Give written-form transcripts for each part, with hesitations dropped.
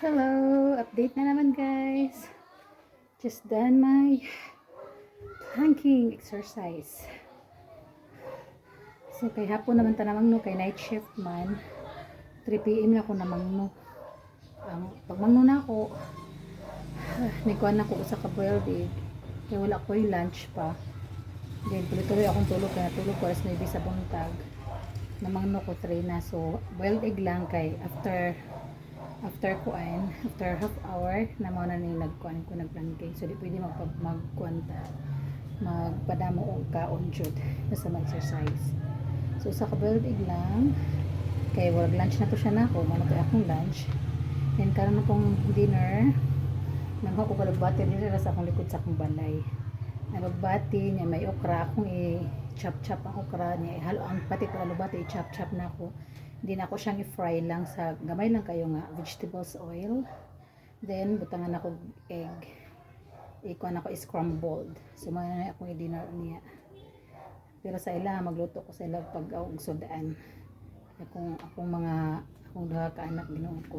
Hello! Update na naman guys. Just done my planking exercise. So kay hapon naman ta namang no, kay night shift man. 3 PM na ako namang no. Pag mangno na ako, nikuan na ko sa boiled egg. Kaya wala ko yung lunch pa. Then tuloy-tuloy akong tulog, kaya tulog ko alas 9 sa buntag. Namang no ko 3 na. So boiled egg lang kay after half hour na mo na ni nagkuan ko nagplanking, so di pwede magkuanta magpadamo og kaon jud basta mag-exercise. So sa boiled egg lang kay wag lunch na to siya nako, mo to akong lunch, and karon na pong dinner nangho ko kalugbati diri sa akong likod sa akong balay. Nalugbati niya may okra akong i-chop ang okra niya, ihalo ang pati kalugbati i-chop na ako. Hindi na ako siyang i-fry lang sa gamay lang kayo nga vegetables oil. Then butangan ako egg. Ikuan ako scrambled. So man na akong i-dinner niya. Pero sa ila magluto ko sa ila pag og sudaan. Akong duha ka anak ginuon ko.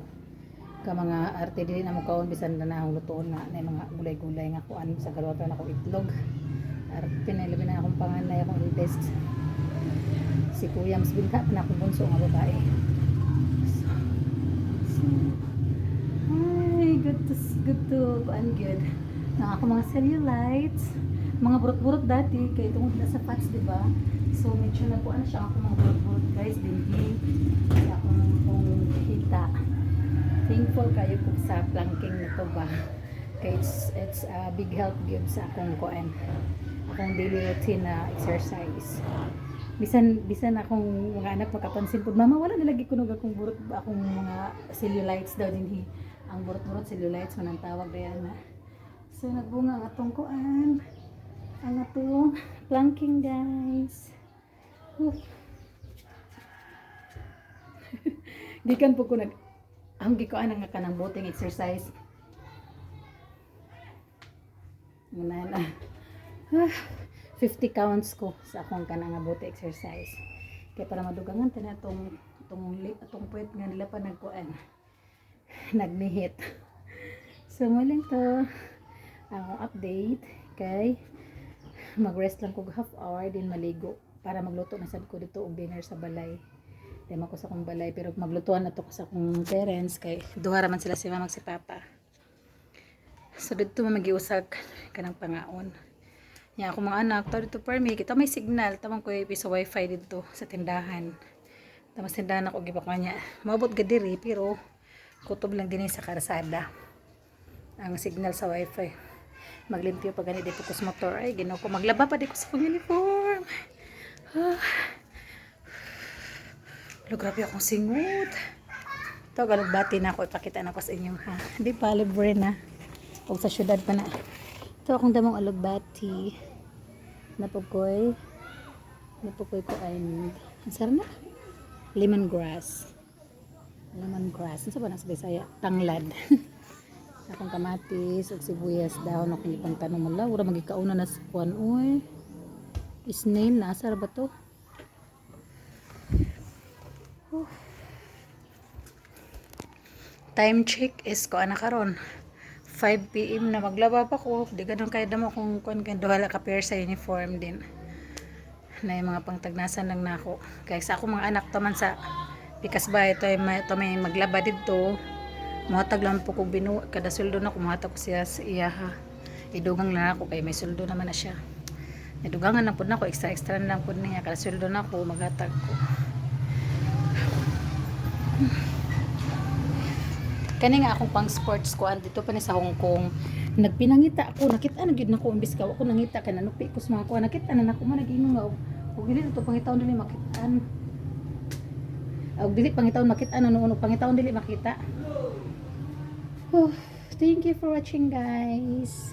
Ka mga arte dili na mo kaon bisan na akong lutoon nga na mga gulay-gulay nga kuan sa galwata na ko itlog. Arte na labi na akong panganay akong eldest. Si Kuya mas binta na akong bunso nga babae. So ay, good to kuan good. Na ako mga cellulites, mga burot-burot dati kay tungod na sa fats, di ba? So medyo na kuan siya ako mga burot-burot guys, dinhi kaya ako nang hita. Thankful kayo po sa planking na to ba? Kay it's a big help give sa akong kuan. Akong daily routine na exercise. Bisan akong mga anak makapansin po, mama wala nilagi kunog akong burot, akong mga cellulites daw dinhi. Ang burot-burot cellulites man ang tawag diyan. So nagbunga ang atong kuan, ang atong planking guys. Gikan po ko ang gikuan ang kanang boating exercise. Ngana 50 counts ko sa akong kanang bote exercise. Kaya para madugangan tana atong puwet nga nila pa nagkuan. Nagnihit. So muling to ang update kay mag-rest lang ko half hour din maligo para magluto na sad ko dito og dinner sa balay. Tema ko sa akong balay pero maglutuan na to ko sa akong parents kay duha ra man sila si mama si papa. So dito magiusag kanang pangaon. Nya ako mga anak, to dito permi, kita may signal, tamang ko sa wifi dito sa tindahan. Tamas tindahan ako gibaka niya. Maabot gadiri pero kutob lang din sa karsada. Ang signal sa wifi. Maglimpyo pa gani dito ko sa motor. Ay, ginaw ko maglaba pa dito sa akong uniform. Grabe akong singot. Ito, galugbati na ako. Ipakita na ko sa inyo ha. Di pa, libre na. O sa syudad pa na. Ito akong damong alugbati. Napukoy ko ay ansar na lemongrass. Ano ba nasa Bisaya? Tanglad. Akong kamatis ug sibuyas dahon akong ipang tanong mala. Ura magikauna na sa kuan oy. Snail na asar ba to? Time check is ko ana karon 5 PM na maglaba pa ko. Di ganun kaya damo kung duhala ka pair sa uniform din. Na yung mga pangtagnasan lang na ako. Kaya sa ako mga anak to man sa pikas ba ito may maglaba dito. Muhatag lang po kong kada suldo na kumuhatag ko siya sa iya ha. Idugang lang ako kaya may suldo naman na siya. Idugangan lang po na ako. Extra lang po niya. Kada suldo na ako maghatag ko. Kani nga akong pang sports ko dito pa ni sa Hong Kong. Nagpinangita ako, nakita na gyud nako imbis ka ako nangita kay nanupi ko sa mga ko. Nakita na nako man naginom nga og dili to pangitaon dili makitaan. Og dili pangitaon makitaan ano pangitaon dili makita. Thank you for watching guys.